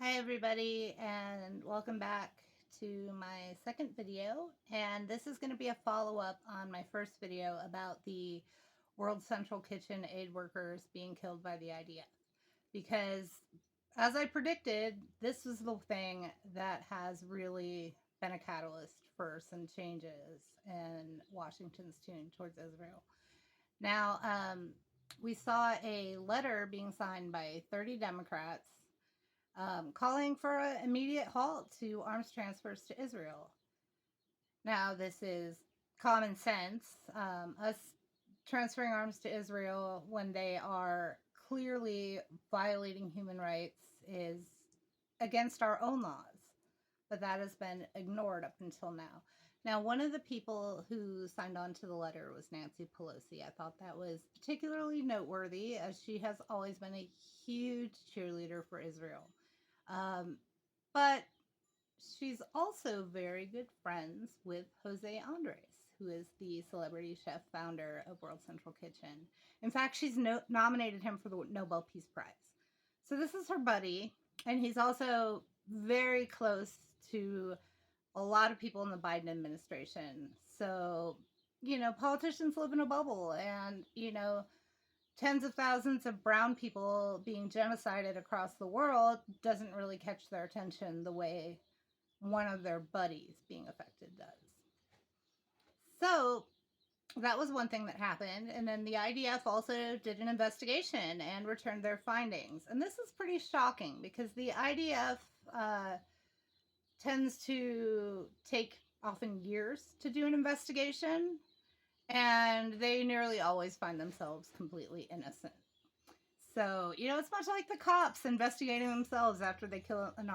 Hi everybody and welcome back to my second video, and this is going to be a follow-up on my first video about the World Central Kitchen aid workers being killed by the IDF, because as I predicted, this was the thing that has really been a catalyst for some changes in Washington's tune towards Israel. Now, we saw a letter being signed by 30 Democrats calling for an immediate halt to arms transfers to Israel. Now, this is common sense. Us transferring arms to Israel when they are clearly violating human rights is against our own laws, but that has been ignored up until now. Now, one of the people who signed on to the letter was Nancy Pelosi. I thought that was particularly noteworthy, as she has always been a huge cheerleader for Israel. But she's also very good friends with Jose Andres, who is the celebrity chef founder of World Central Kitchen. In fact, she's nominated him for the Nobel Peace Prize. So this is her buddy, and he's also very close to a lot of people in the Biden administration. So, politicians live in a bubble, and, tens of thousands of brown people being genocided across the world doesn't really catch their attention the way one of their buddies being affected does. So that was one thing that happened. And then the IDF also did an investigation and returned their findings. And this is pretty shocking because the IDF tends to take often years to do an investigation, and they nearly always find themselves completely innocent. So, it's much like the cops investigating themselves after they kill an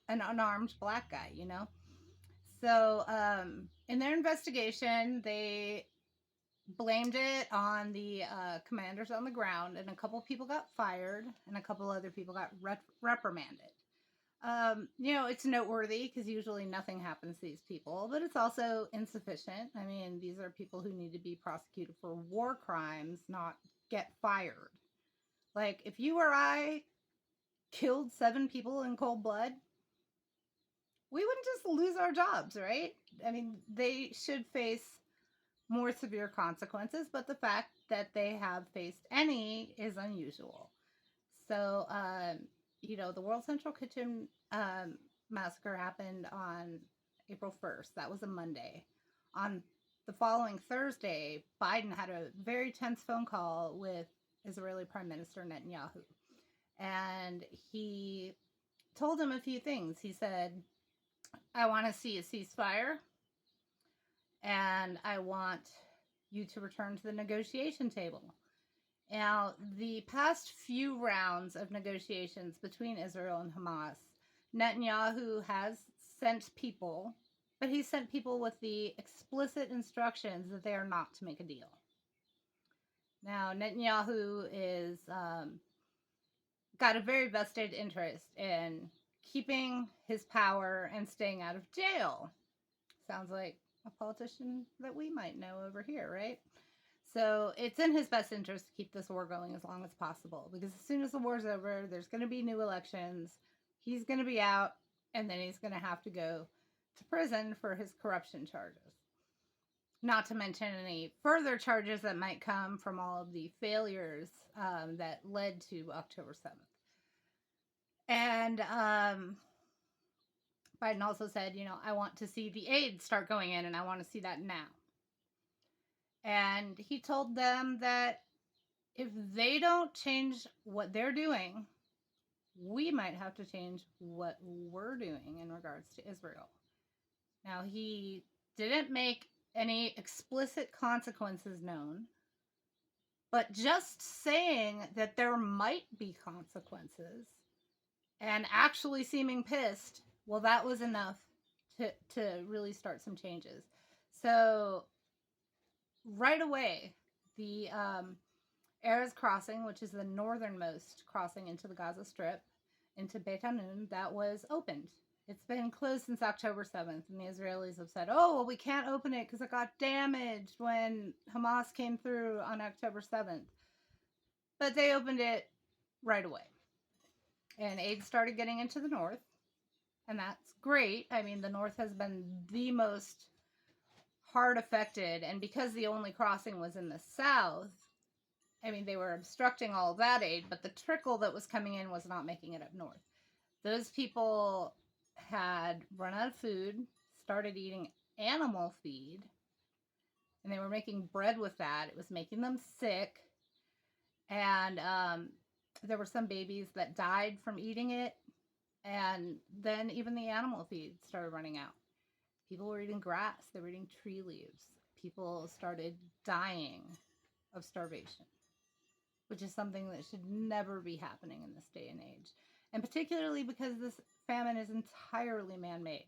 unarmed black guy. So, in their investigation, they blamed it on the commanders on the ground, and a couple people got fired, and a couple other people got reprimanded. It's noteworthy because usually nothing happens to these people, but it's also insufficient. I mean, these are people who need to be prosecuted for war crimes, not get fired. Like, if you or I killed 7 people in cold blood, we wouldn't just lose our jobs, right? I mean, they should face more severe consequences, but the fact that they have faced any is unusual. So, the World Central Kitchen massacre happened on April 1st. That was a Monday. On the following Thursday, Biden had a very tense phone call with Israeli Prime Minister Netanyahu. And he told him a few things. He said, I want to see a ceasefire, and I want you to return to the negotiation table. Now, the past few rounds of negotiations between Israel and Hamas, Netanyahu has sent people, but he sent people with the explicit instructions that they are not to make a deal. Now, Netanyahu is got a very vested interest in keeping his power and staying out of jail. Sounds like a politician that we might know over here, right? So it's in his best interest to keep this war going as long as possible, because as soon as the war's over, there's going to be new elections. He's going to be out, and then he's going to have to go to prison for his corruption charges. Not to mention any further charges that might come from all of the failures that led to October 7th. And Biden also said, I want to see the aid start going in, and I want to see that now. And he told them that if they don't change what they're doing, we might have to change what we're doing in regards to Israel. Now, he didn't make any explicit consequences known, but just saying that there might be consequences and actually seeming pissed, well, that was enough to really start some changes. So right away, the Erez crossing, which is the northernmost crossing into the Gaza Strip, into Beit Hanun, that was opened. It's been closed since October 7th, and the Israelis have said, oh, well, we can't open it because it got damaged when Hamas came through on October 7th. But they opened it right away. and aid started getting into the north, and that's great. I mean, the north has been the most hard affected, and because the only crossing was in the south, I mean, they were obstructing all of that aid, but the trickle that was coming in was not making it up north. Those people had run out of food, started eating animal feed, and they were making bread with that. It was making them sick, and there were some babies that died from eating it, and then even the animal feed started running out. People were eating grass, they were eating tree leaves. People started dying of starvation, which is something that should never be happening in this day and age. And particularly because this famine is entirely man made.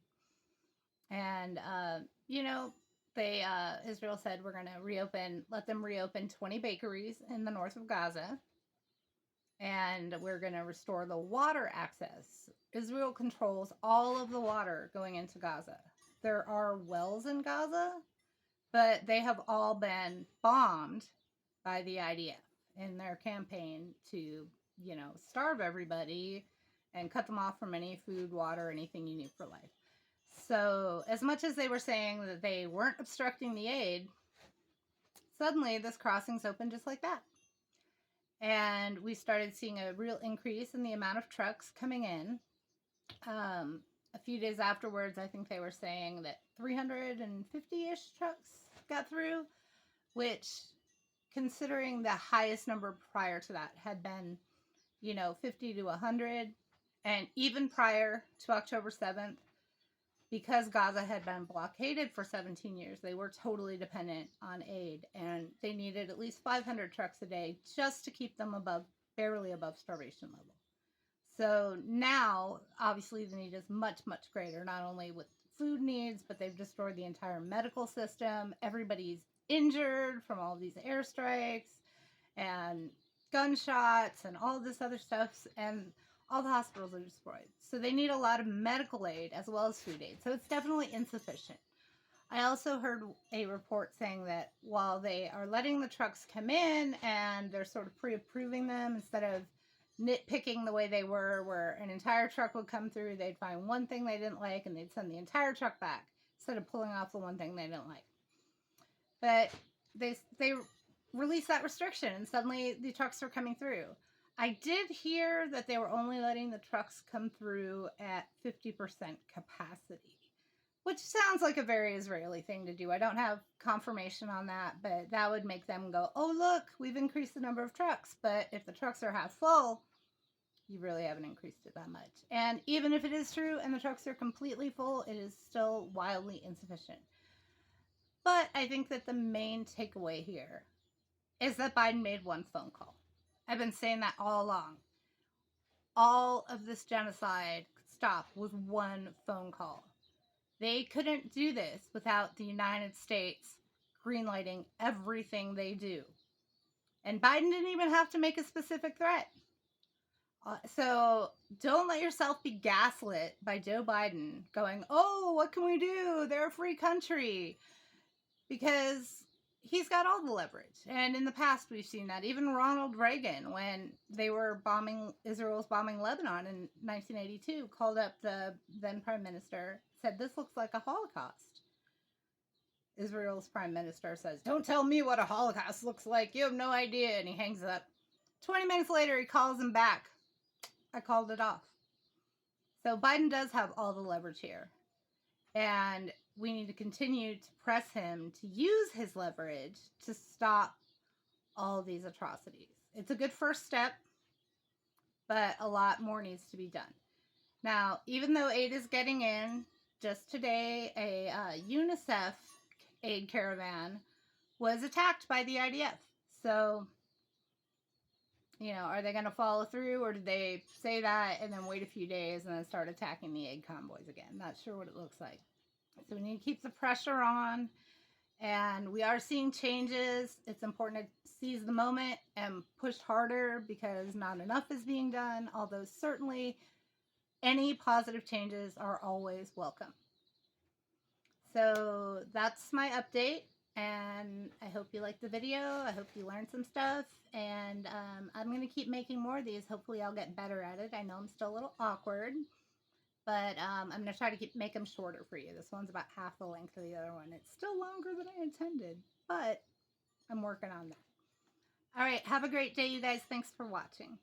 And, you know, Israel said we're going to let them reopen 20 bakeries in the north of Gaza. And we're going to restore the water access. Israel controls all of the water going into Gaza. There are wells in Gaza, but they have all been bombed by the IDF in their campaign to, you know, starve everybody and cut them off from any food, water, anything you need for life. So, as much as they were saying that they weren't obstructing the aid, suddenly this crossing's open just like that. And we started seeing a real increase in the amount of trucks coming in. A few days afterwards, I think they were saying that 350-ish trucks got through, which, considering the highest number prior to that had been, you know, 50 to 100. And even prior to October 7th, because Gaza had been blockaded for 17 years, they were totally dependent on aid. And they needed at least 500 trucks a day just to keep them barely above starvation level. So now, obviously, the need is much, much greater, not only with food needs, but they've destroyed the entire medical system. Everybody's injured from all these airstrikes and gunshots and all this other stuff, and all the hospitals are destroyed. So they need a lot of medical aid as well as food aid. So it's definitely insufficient. I also heard a report saying that while they are letting the trucks come in and they're sort of pre-approving them instead of nitpicking the way they were, where an entire truck would come through, they'd find one thing they didn't like and they'd send the entire truck back instead of pulling off the one thing they didn't like. But they released that restriction and suddenly the trucks are coming through. I did hear that they were only letting the trucks come through at 50% capacity, which sounds like a very Israeli thing to do. I don't have confirmation on that, but that would make them go, oh, look, we've increased the number of trucks. But if the trucks are half full, you really haven't increased it that much. And even if it is true and the trucks are completely full, it is still wildly insufficient. But I think that the main takeaway here is that Biden made one phone call. I've been saying that all along. All of this genocide could stop with one phone call. They couldn't do this without the United States greenlighting everything they do. And Biden didn't even have to make a specific threat. So don't let yourself be gaslit by Joe Biden going, oh, what can we do? They're a free country. Because he's got all the leverage. And in the past, we've seen that. Even Ronald Reagan, when they were Israel's bombing Lebanon in 1982, called up the then prime minister, said, this looks like a Holocaust. Israel's prime minister says, don't tell me what a Holocaust looks like. You have no idea. And he hangs up. 20 minutes later, he calls him back. I called it off. So Biden does have all the leverage here. And we need to continue to press him to use his leverage to stop all these atrocities. It's a good first step, but a lot more needs to be done. Now, even though aid is getting in, just today, a UNICEF aid caravan was attacked by the IDF. So, you know, are they going to follow through, or did they say that and then wait a few days and then start attacking the aid convoys again? Not sure what it looks like. So we need to keep the pressure on, and we are seeing changes. It's important to seize the moment and push harder because not enough is being done, although certainly any positive changes are always welcome. So that's my update. And I hope you liked the video. I hope you learned some stuff. And I'm going to keep making more of these. Hopefully I'll get better at it. I know I'm still a little awkward. But I'm going to try to make them shorter for you. This one's about half the length of the other one. It's still longer than I intended. But I'm working on that. All right. Have a great day, you guys. Thanks for watching.